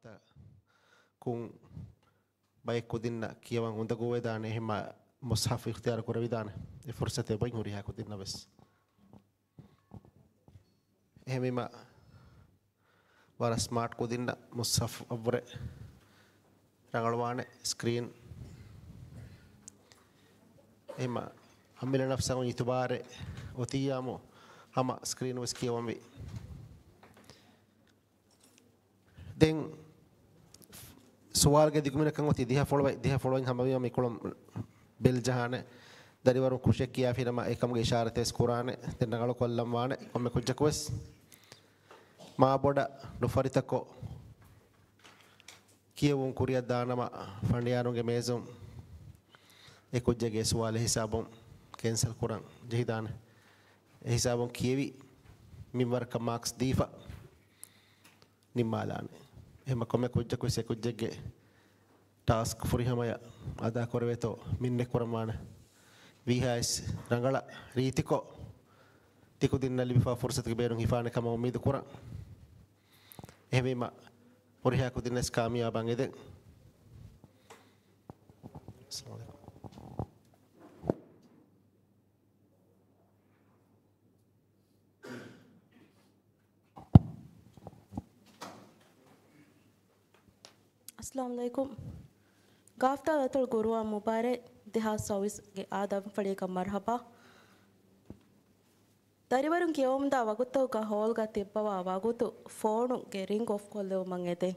ta kun baik kudinna kiawan unda goedane hema mushaf ikhtiyar kuravidane e fursate bain huriha kudinna bes hemima wara smart kudinna mushaf avre rangalwane screen hema hamila nafsangu itubare otiyamo hama screen wes kiawambi den سؤال قد يكون لك كم تديها فولوين هم بيوم يكون بالجهان داري ورم كوشك يا في لما إكمل إشارة تسكوران تنقلوا كل لمانة كم يكون جكوس ما بودا نفرتكو كيوم كوريا دانا ما فنديانو جميزم يكون جك سؤال حسابهم كنسل كوران جهدان حسابهم كيوي ميمبر كماكس ديفا نمالان hema kome kujja kuise kujjege task furi hamaya ada korveto minne koramana vihais rangala ritiko tikudinna libifa fursat ke berung hifane kama umid kura ehmema puriha kudinna skamia bangede अस्सलाम वालेकुम गाफ्ता अतल गुरुआ मुबारक देहा सर्विस के आदाब फड़े का मरहबा दरिवरुं कियोम दा वगुतो का हॉल का तिब्बवा वगुतो फोन के रिंग ऑफ कोल्ले मंगेते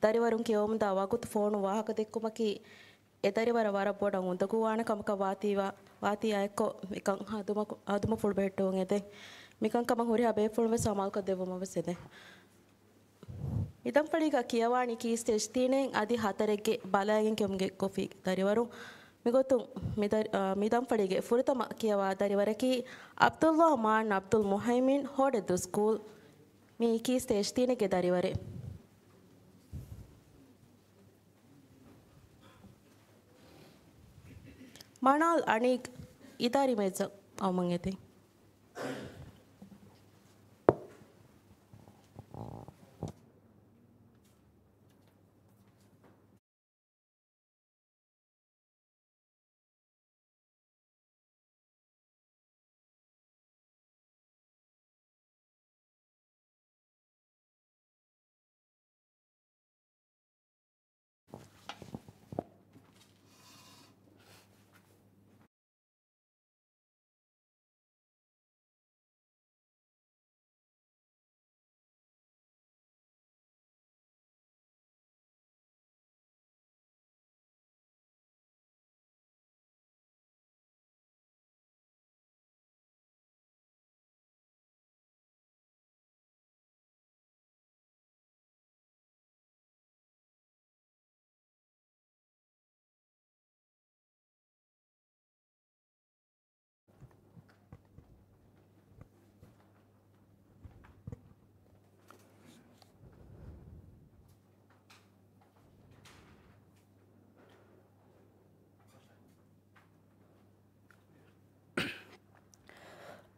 दरिवरुं कियोम दा वगुतो फोन वाहक दिक्कुमकी ए दरिवर वार बोडा उंदगु वाने कमक वाती आयको मिकं आदुम फुल बेटो ngete मिकं कम हुरी अबे फुल में समाल का देवो मबसेदे इदम पड़ीगा कियावाणी की स्टेज तीने आदि हातरेगे बालायन केमगे कोफी दरिवरु मिगोतु मिदम पड़ीगे फुरतम कियावा दरिवर की अब्दुल्ला मान अब्दुल मुहैमिन होडे दु स्कूल मी की स्टेज तीने के दरिवरे मनाल अनेक इदारी मेज अमंगेते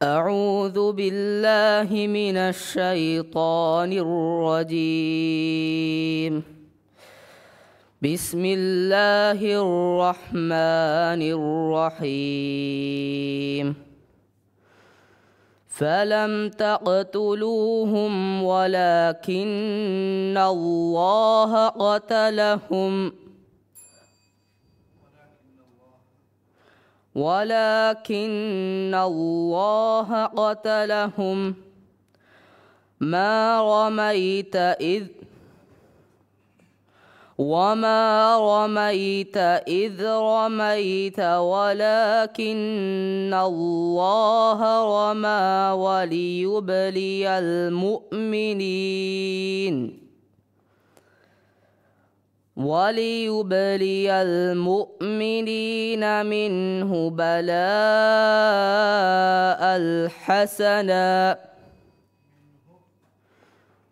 أعوذ بالله من الشيطان الرجيم بسم الله الرحمن الرحيم فلم تقتلوهم ولكن الله قتلهم ما رميت إذ رميت ولكن الله رمى وليبلي المؤمنين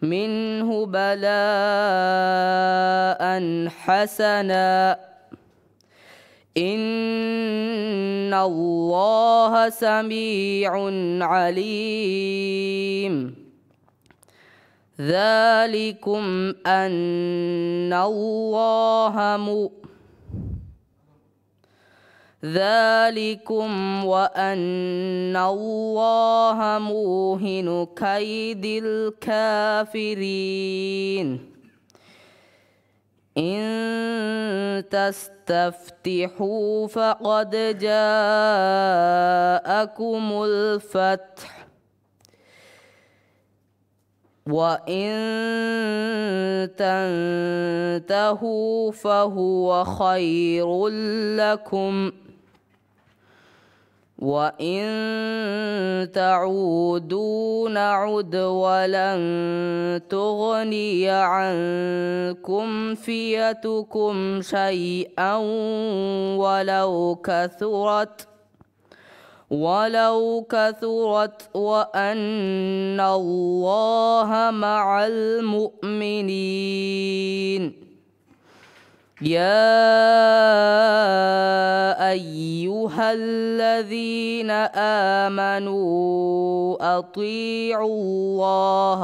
منه بلاء حسنا إن الله سميع عليم ذلكم أن ذلكم وأن الله موهن كيد الكافرين إن تستفتحوا فقد جاءكم الفتح وإن تنتهوا فهو خير لكم وإن تعودوا نعد ولن تغني عنكم فيتكم شيئا ولو كثرت وأن الله مع المؤمنين يا أيها الذين آمنوا أطيعوا الله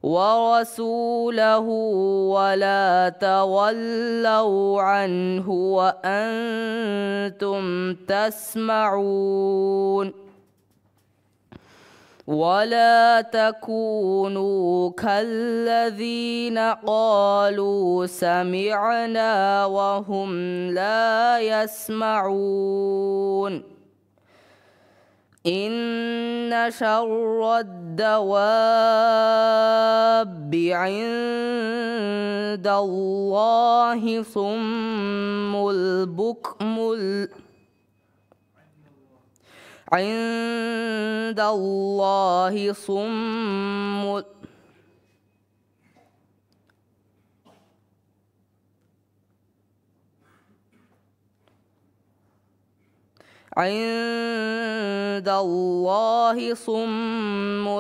ورسوله ولا تولوا عنه وأنتم تسمعون ولا تكونوا كالذين قالوا سمعنا وهم لا يسمعون إن شر الدواب عند الله صم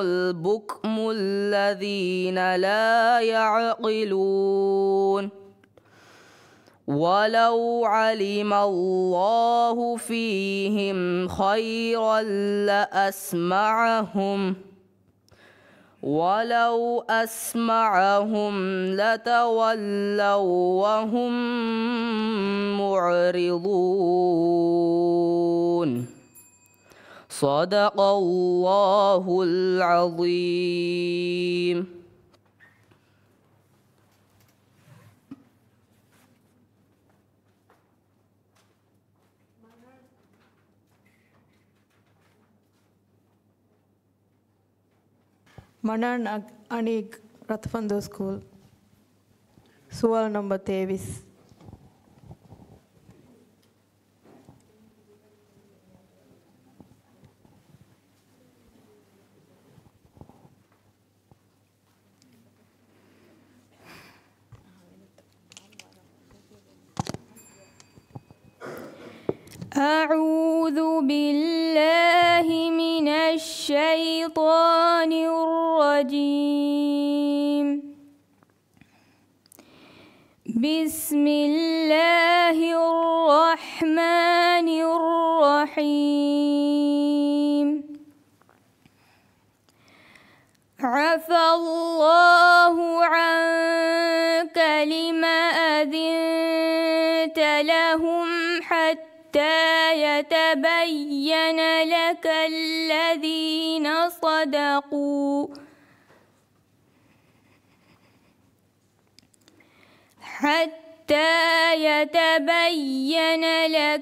البكم الذين لا يعقلون ولو علم الله فيهم خيرا لأسمعهم ولو أسمعهم لتولوا وهم معرضون صدق الله العظيم. Manan Anik Rathfando School. Sual number 23. أعوذ بالله من الشيطان الرجيم. بسم الله الرحمن الرحيم. عفى الله عنك لما أذنت لهم حتى يتبين لك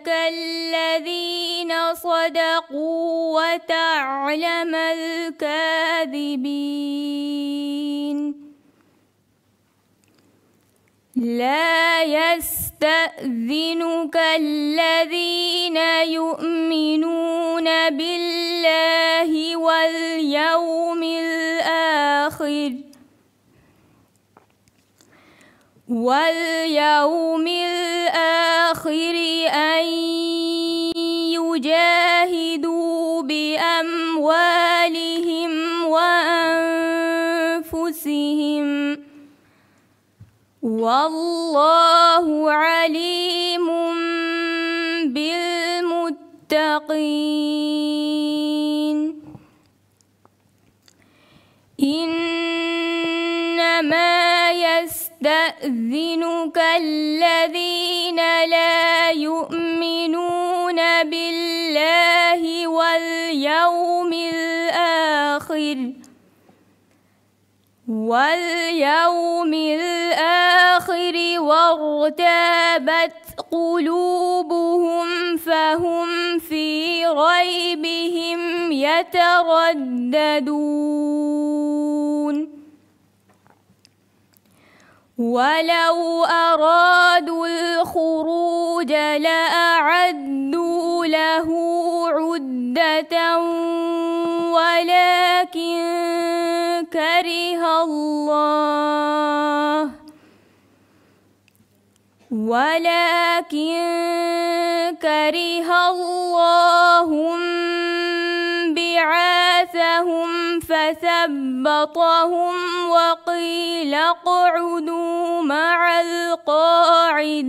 الذين صدقوا وتعلم الكاذبين. لا يستأذنك الذين يؤمنون بالله واليوم الآخر أن يجاهدوا بأموالهم وأنفسهم والله عليم بالمتقين. يستأذنك الذين لا يؤمنون بالله واليوم الآخر وارتابت قلوبهم فهم في ريبهم يترددون ولو أرادوا الخروج لأعدوا له عدة ولكن كره الله بعاثهم فثبطهم وقيل اقعدوا مع القاعدين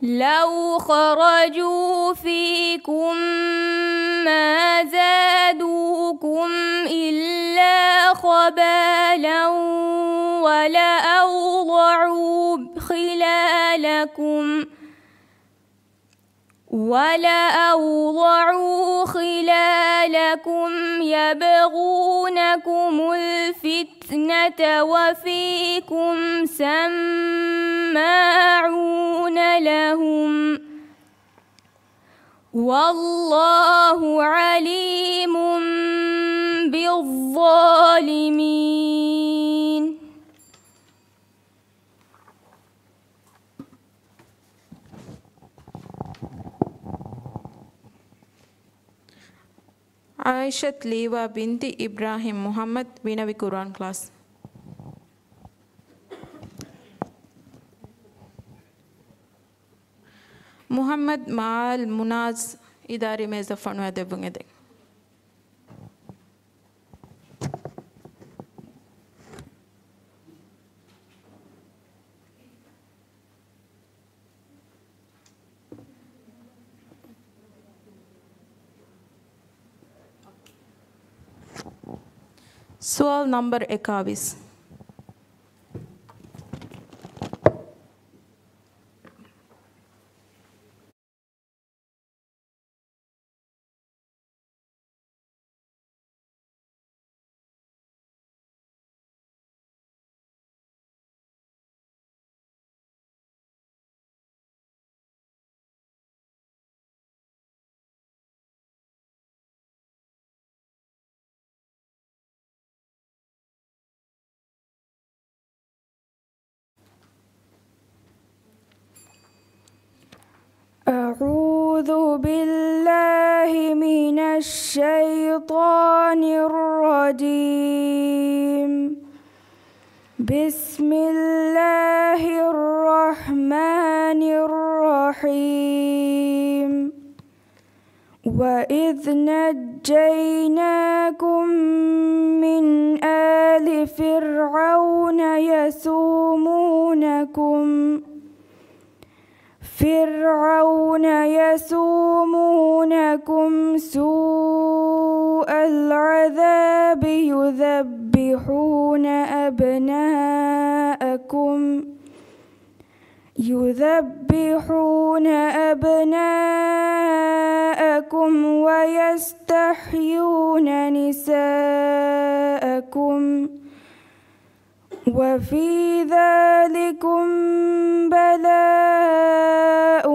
لو خرجوا فيكم ما زادوكم إلا خبالا ولأوضعوا خلالكم يبغونكم الفتنة وفيكم سماعون لهم والله عليم بالظالمين. Aishat Lewa binti Ibrahim Muhammad Vinavi Quran class. Muhammad Maal Munaz Idari Meza Fanwa Debungede. Soal number 21. أعوذ بالله من الشيطان الرجيم. بسم الله الرحمن الرحيم. وإذ نجيناكم من آل فرعون يسومونكم سوء العذاب يذبحون أبناءكم ويستحيون نساءكم وفي ذلكم بلاء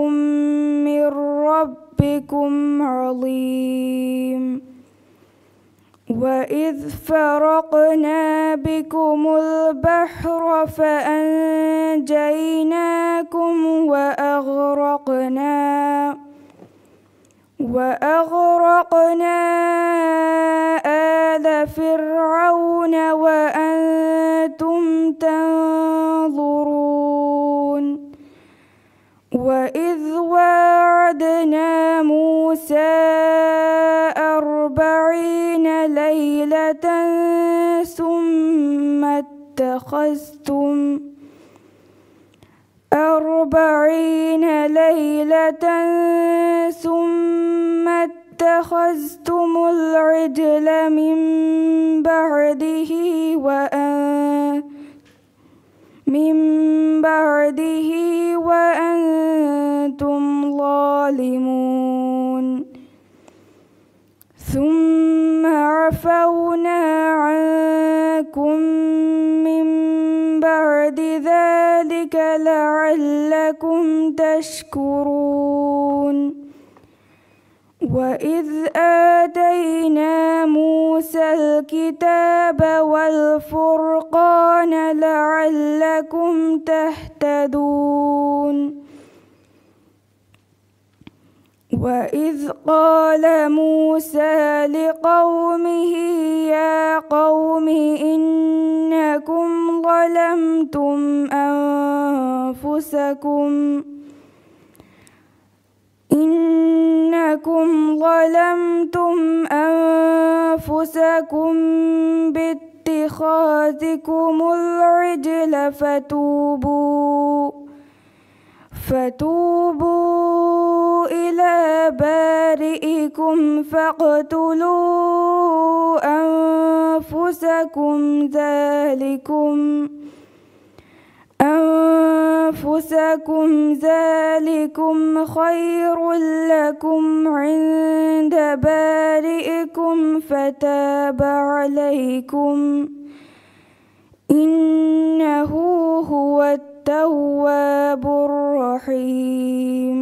من ربكم عظيم. وإذ فرقنا بكم البحر فأنجيناكم وأغرقنا آل فرعون وأنتم تنظرون. وإذ واعدنا موسى 40 ليلة ثم اتخذتم العجل من بعده وأنتم ظالمون ثم عفونا عنكم من بعد ذلك لعلكم تشكرون وإذ آتينا موسى الكتاب والفرقان لعلكم تهتدون وإذ قال موسى لقومه يا قوم إنكم ظلمتم أنفسكم باتخاذكم العجل فتوبوا إلى بارئكم فاقتلوا أنفسكم ذلكم خير لكم عند بارئكم فتاب عليكم إنه هو التواب الرحيم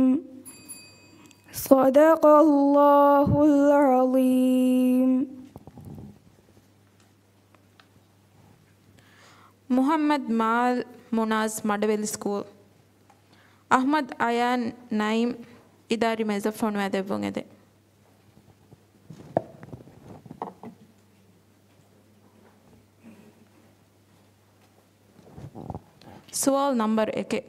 صدق الله العظيم. Muhammad Mal Munaz Madaveli School. Ahmad Ayan Naim Idari Mezafon Vadevungede. Sual number 1.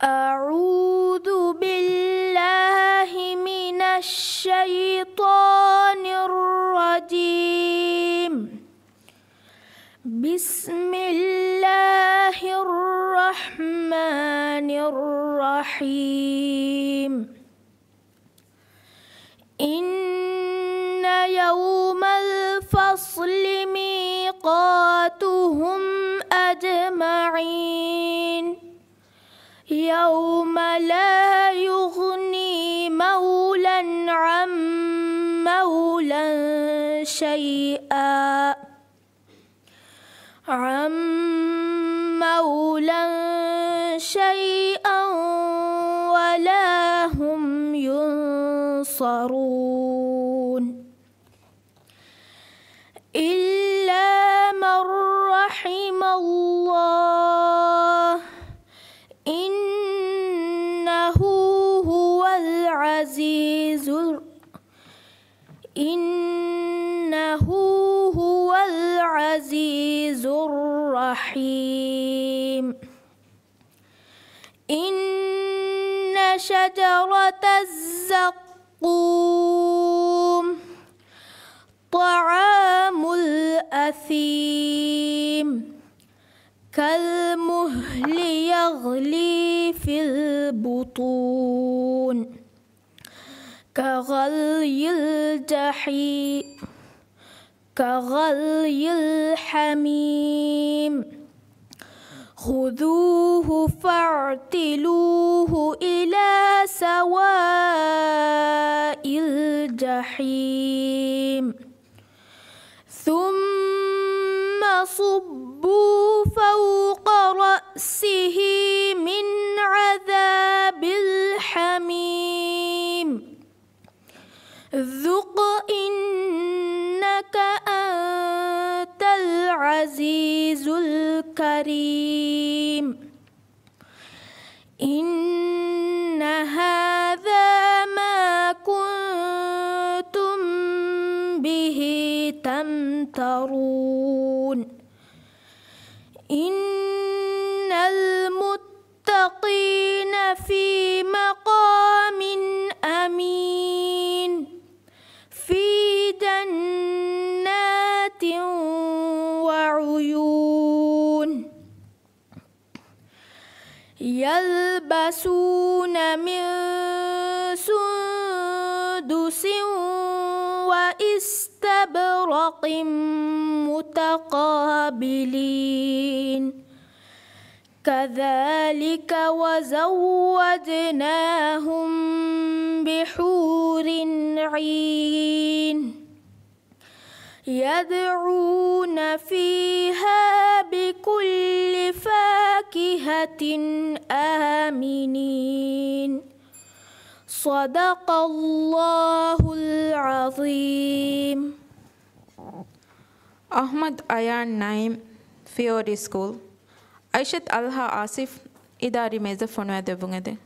أعوذ بالله من الشيطان الرجيم. بسم الله الرحمن الرحيم. إن يوم الفصل ميقاتهم أجمعين يوم لا يغني مولا عن مولا شيئا ولا هم ينصرون إلا من رحم الله إنه هو العزيز الرحيم. إن شجرة الزقوم طعام الأثيم كالمهل يغلي في البطون كغلي الحميم خذوه فاعتلوه إلى سواء الجحيم ثم صبوا فوق رأسه من عذاب الحميم ذق إنك أنت العزيز الكريم الكريم إن هذا ما كنتم به تمترون إن المتقين في مقام أمين في جنات وعيون يلبسون من سندس واستبرق متقابلين كذلك وزوجناهم بحور عين يدعون فيها بكل فاكهة آمنين صدق الله العظيم. Ahmad Ayan Naim, Fiori School. Aishat Alha Asif, Idari Meza Fonwa Devungade.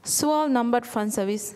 Sual numbered fund service.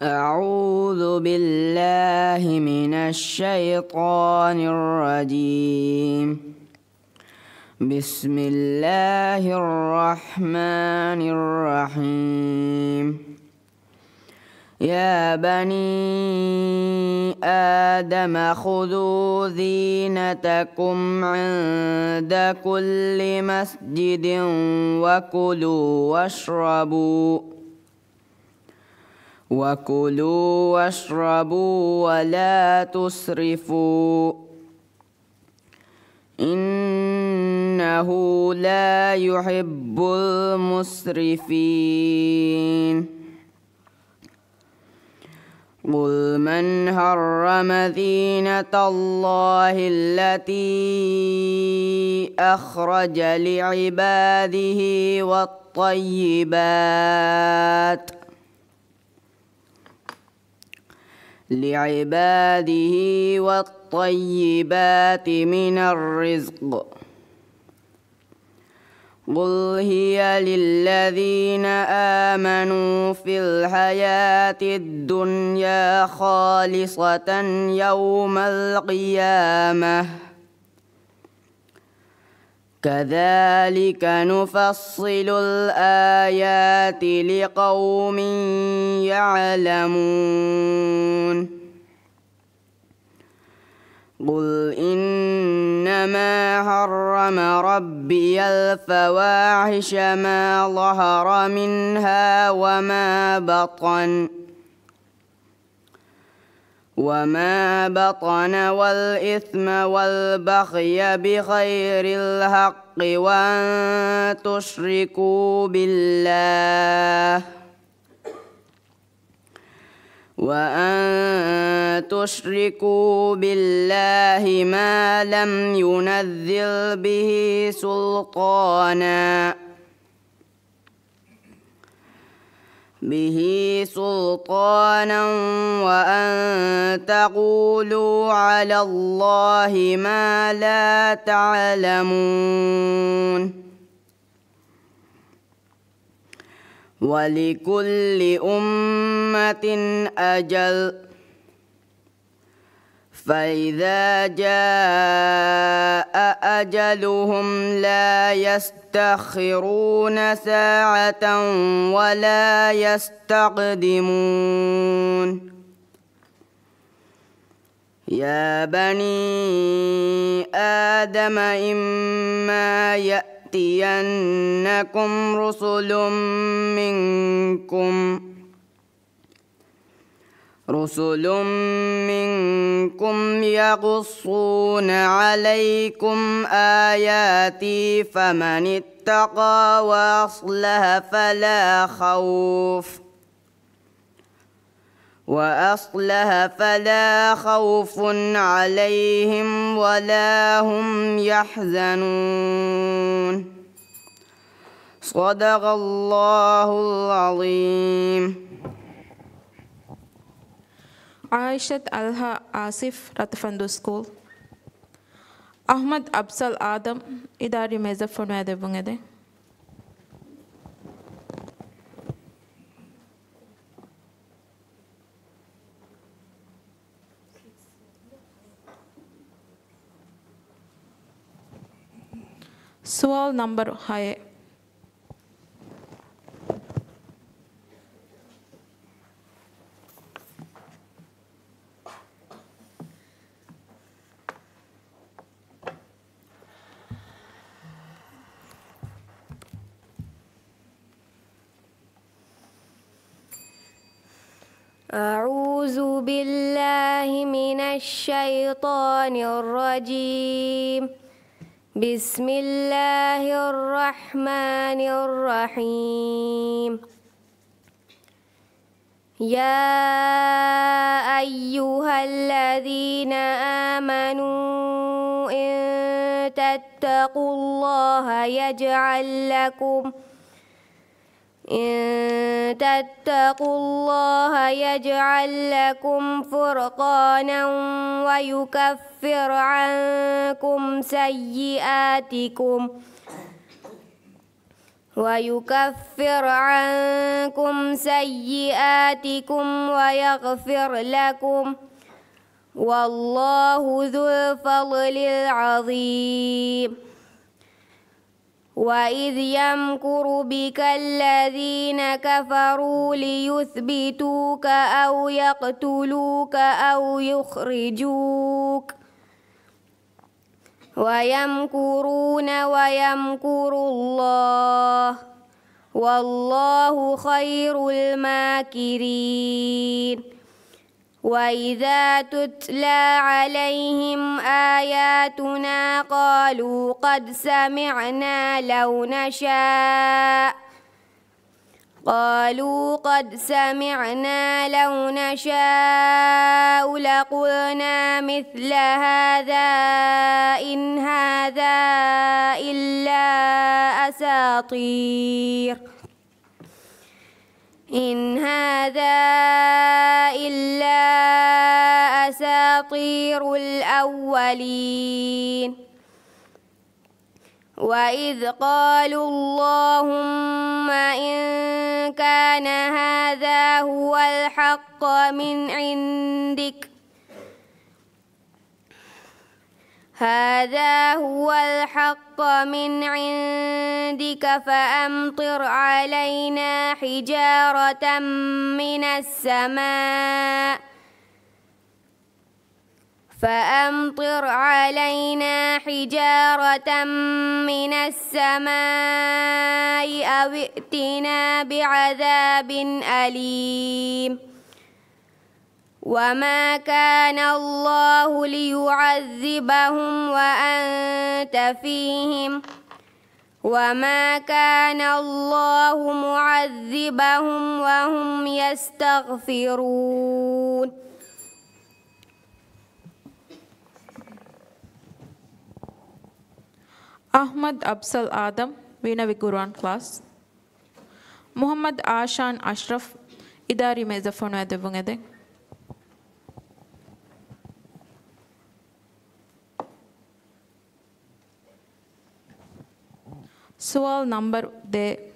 أعوذ بالله من الشيطان الرجيم. بسم الله الرحمن الرحيم. يا بني آدم خذوا زينتكم عند كل مسجد وكلوا واشربوا ولا تسرفوا إنه لا يحب المسرفين. قل من حرم زينة الله التي أخرج لعباده والطيبات من الرزق قل هي للذين آمنوا في الحياة الدنيا خالصة يوم القيامة كذلك نفصل الآيات لقوم يعلمون. قل إنما حرم ربي الفواحش ما ظهر منها وما بطن والإثم والبغي بغير الحق وأن تشركوا بالله ما لم ينزل به سلطانا وأن تقولوا على الله ما لا تعلمون. ولكل أمة أجل فإذا جاء أجلهم لا يستأخرون ساعة ولا يستقدمون. يا بني آدم إما يأتينكم رسل منكم يقصون عليكم آياتي فمن اتقى وأصلح فلا خوف عليهم ولا هم يحزنون. صدق الله العظيم. Aishat Alha Asif Ratfandu School. Ahmad Absal Adam Idari Meza Fonade Bungede. Sual number high. أعوذ بالله من الشيطان الرجيم. بسم الله الرحمن الرحيم. يا أيها الذين آمنوا إن تتقوا الله يجعل لكم فرقانا ويكفر عنكم سيئاتكم ويغفر لكم والله ذو الفضل العظيم. وإذ يمكر بك الذين كفروا ليثبتوك أو يقتلوك أو يخرجوك ويمكرون ويمكر الله والله خير الماكرين. وإذا تتلى عليهم آياتنا قالوا قد سمعنا لو نشاء لقلنا مثل هذا إن هذا إلا أساطير الأولين. وإذ قالوا اللهم إن كان هذا هو الحق من عندك فأمطر علينا حجارة من السماء أو ائتنا بعذاب أليم. وما كان الله ليعذبهم وأنت فيهم وما كان الله معذبهم وهم يستغفرون. Ahmad Absal Adam Veena Quran class. Muhammad Ashan Ashraf Idari Meza Fonade Bungede. Sual number de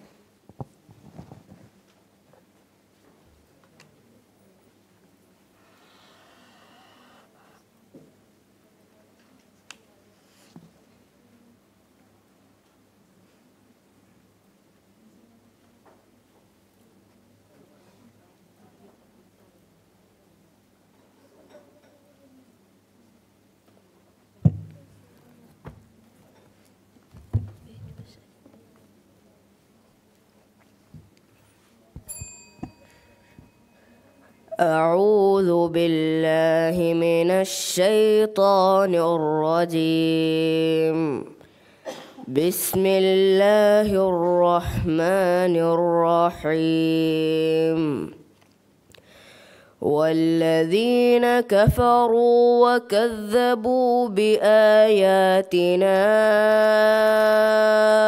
أعوذ بالله من الشيطان الرجيم. بسم الله الرحمن الرحيم. والذين كفروا وكذبوا بآياتنا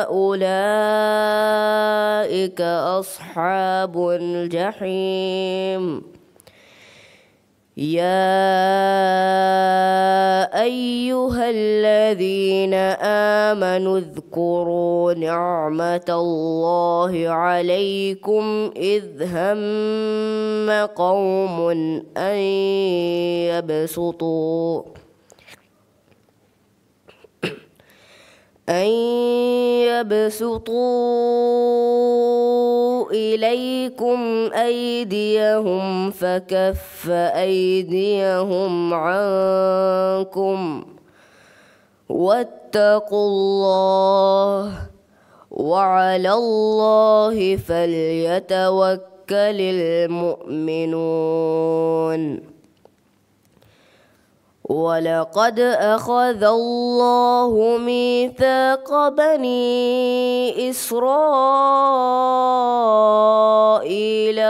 أولئك أصحاب الجحيم. يا أيها الذين آمنوا اذكروا نعمة الله عليكم إذ هم قوم أن يبسطوا إليكم أيديهم فكف أيديهم عنكم واتقوا الله وعلى الله فليتوكل المؤمنون. ولقد أخذ الله ميثاق بني إسرائيل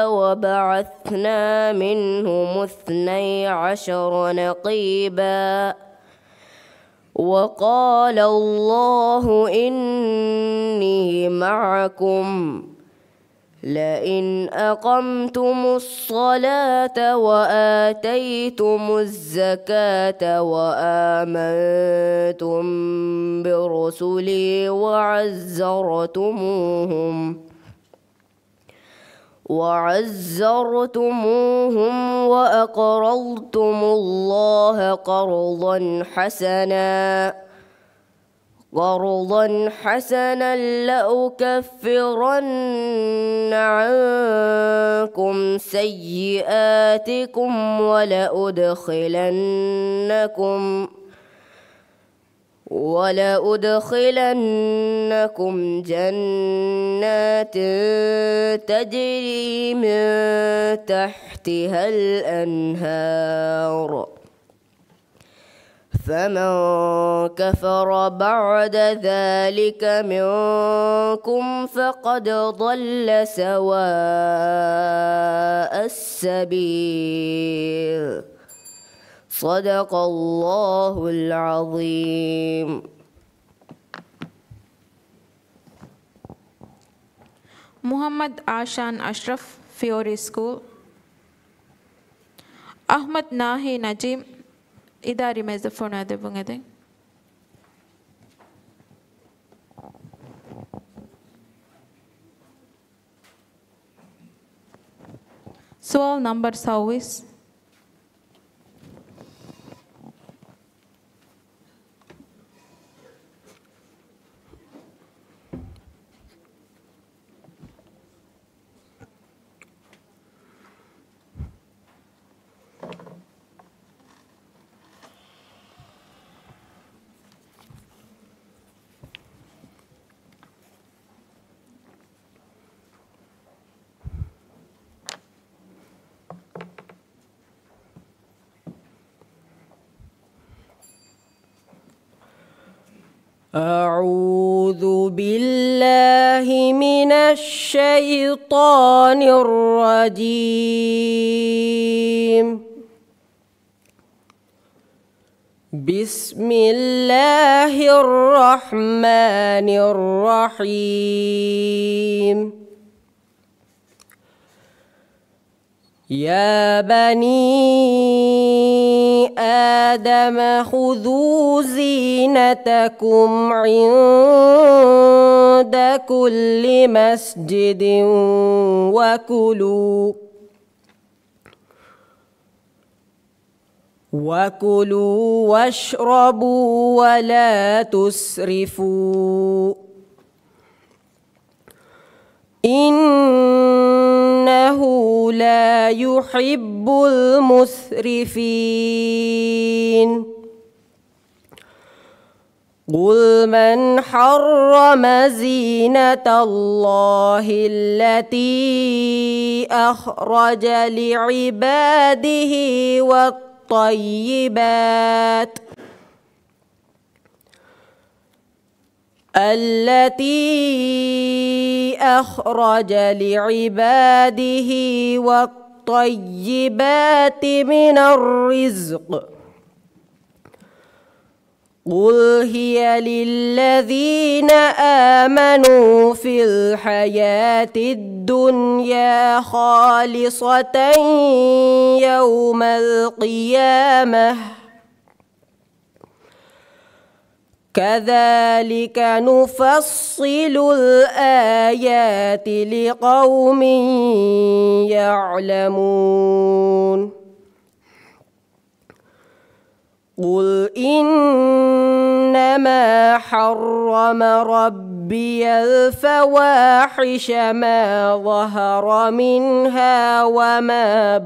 وبعثنا منهم 12 نقيبا وقال الله إني معكم لئن أقمتم الصلاة وآتيتم الزكاة وآمنتم برسلي وعزرتموهم وأقرضتم الله قرضا حسنا لأكفرن عنكم سيئاتكم ولأدخلنكم جنات تجري من تحتها الأنهار. فمن كفر بعد ذلك منكم فقد ضل سواء السبيل. صدق الله العظيم. Muhammad Ashan Ashraf, Fiore School. Ahmad Nahi Najim, Idari Mezafona de Bungade. Sual number Sawis. أعوذ بالله من الشيطان الرجيم. بسم الله الرحمن الرحيم. يا بني آدم خذوا زينتكم عند كل مسجد وكلوا واشربوا ولا تسرفوا إنه لا يحب المسرفين. قل من حرم زينة الله التي أخرج لعباده والطيبات من الرزق قل هي للذين آمنوا في الحياة الدنيا خالصة يوم القيامة كذلك نفصل الآيات لقوم يعلمون قل إنما حرم ربي الفواحش ما ظهر منها وما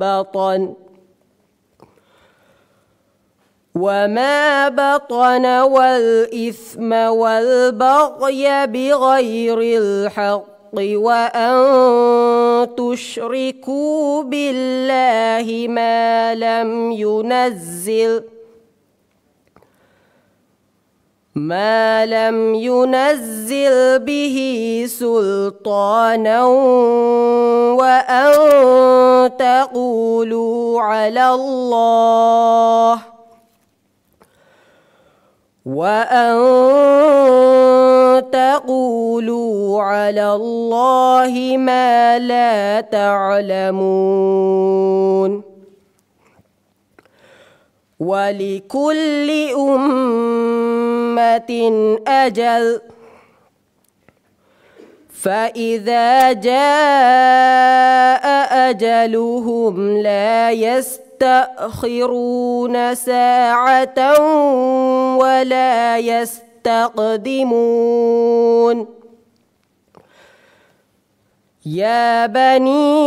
بطن والإثم والبغي بغير الحق وأن تشركوا بالله ما لم ينزل به سلطانا وأن تقولوا على الله ما لا تعلمون ولكل أمة أجل فإذا جاء أجلهم لا يستأخرون ساعة ولا يستقدمون يا بني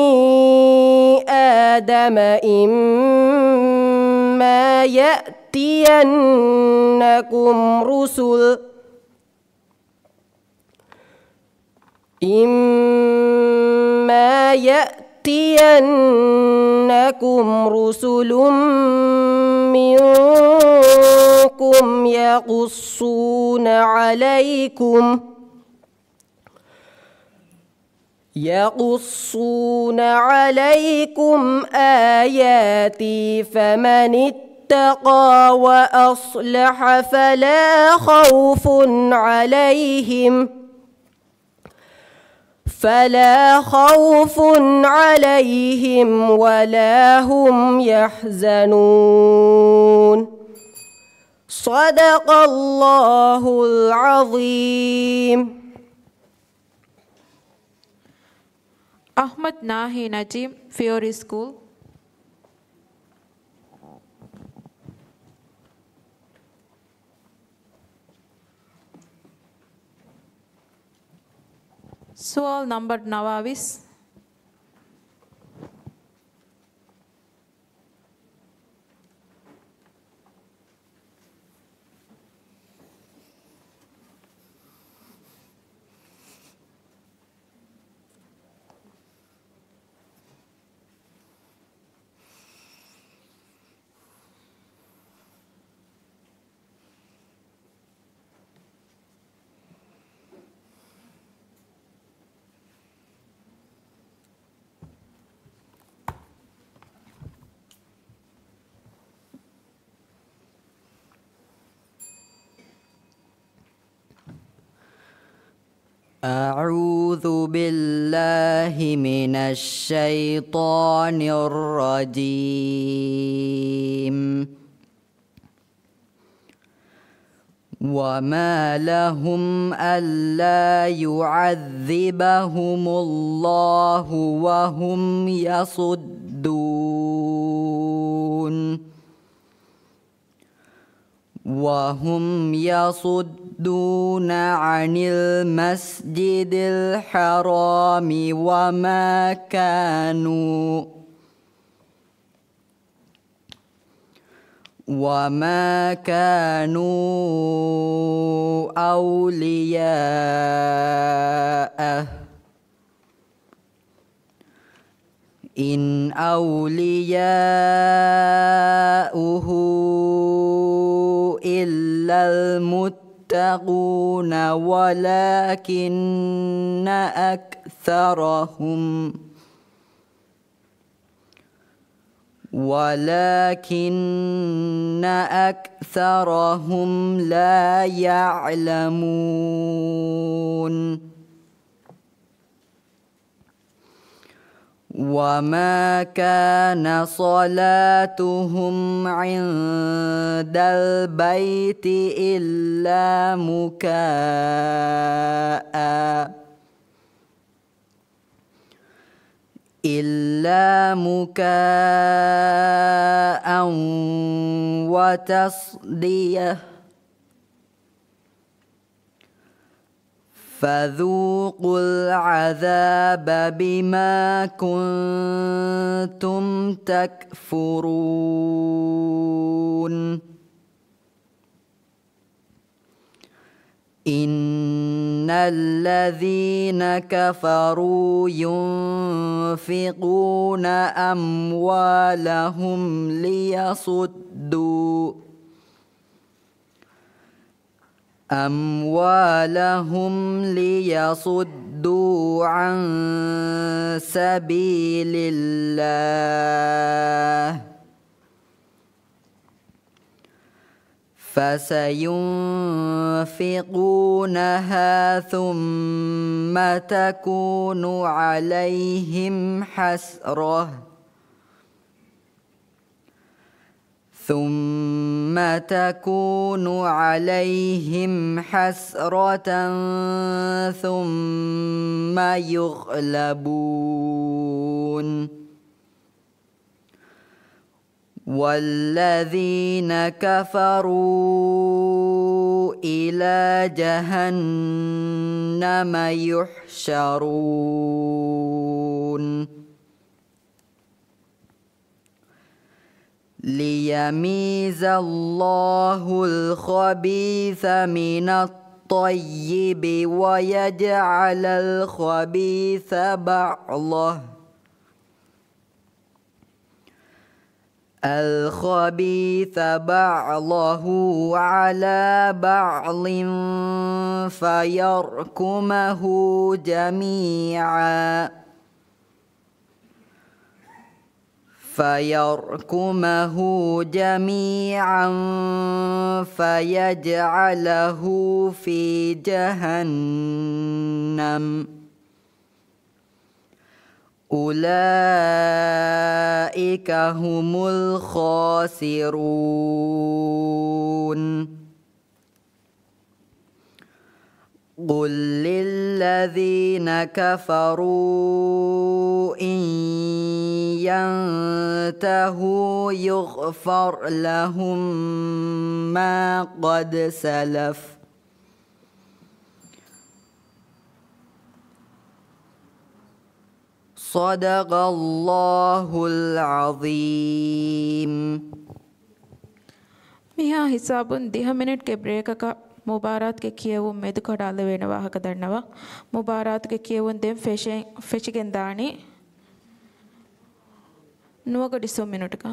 آدم إما يأتينكم رسل منكم يقصون عليكم آياتي فمن اتقى وأصلح فلا خوف عليهم ولا هم يحزنون صدق الله العظيم. Ahmad Nahi Najim, Fiore School. Soal number Nawavis. أعوذ بالله من الشيطان الرجيم. وما لهم ألا يعذبهم الله وهم يصدون عن المسجد الحرام وما كانوا أولياءه إن أولياؤه إلا المتقون ولكن أكثرهم لا يعلمون وما كان صلاتهم عند البيت إلا مكاء وتصديه فذوقوا العذاب بما كنتم تكفرون إن الذين كفروا ينفقون أموالهم ليصدوا عن سبيل الله فسينفقونها ثم تكون عليهم حسرة ثم يغلبون والذين كفروا إلى جهنم يحشرون ليميز الله الخبيث من الطيب ويجعل الخبيث بعضه على بعض فيركمه جميعا فيجعله في جهنم أولئك هم الخاسرون قل للذين كفروا إن ينتهوا يغفر لهم ما قد سلف صدق الله العظيم. මිහා හිසාබුන් 10 මිනිට් ಗೆ ಬ್ರೇಕ್ එක ಮುಬಾರಾತ್ ಗೆ ಕಿಯವು ಮೆದು ಕಡಾಲ ವೇನ ವಾಹಕ ದಣ್ಣವ ಮುಬಾರಾತ್ ಗೆ ಕಿಯವುನ್ ದೆಂ ಫೆಚಿಗೆನ್ ದಾಣಿ ನುವಗಡಿ 10 ಮಿನಿಟ್ ಕ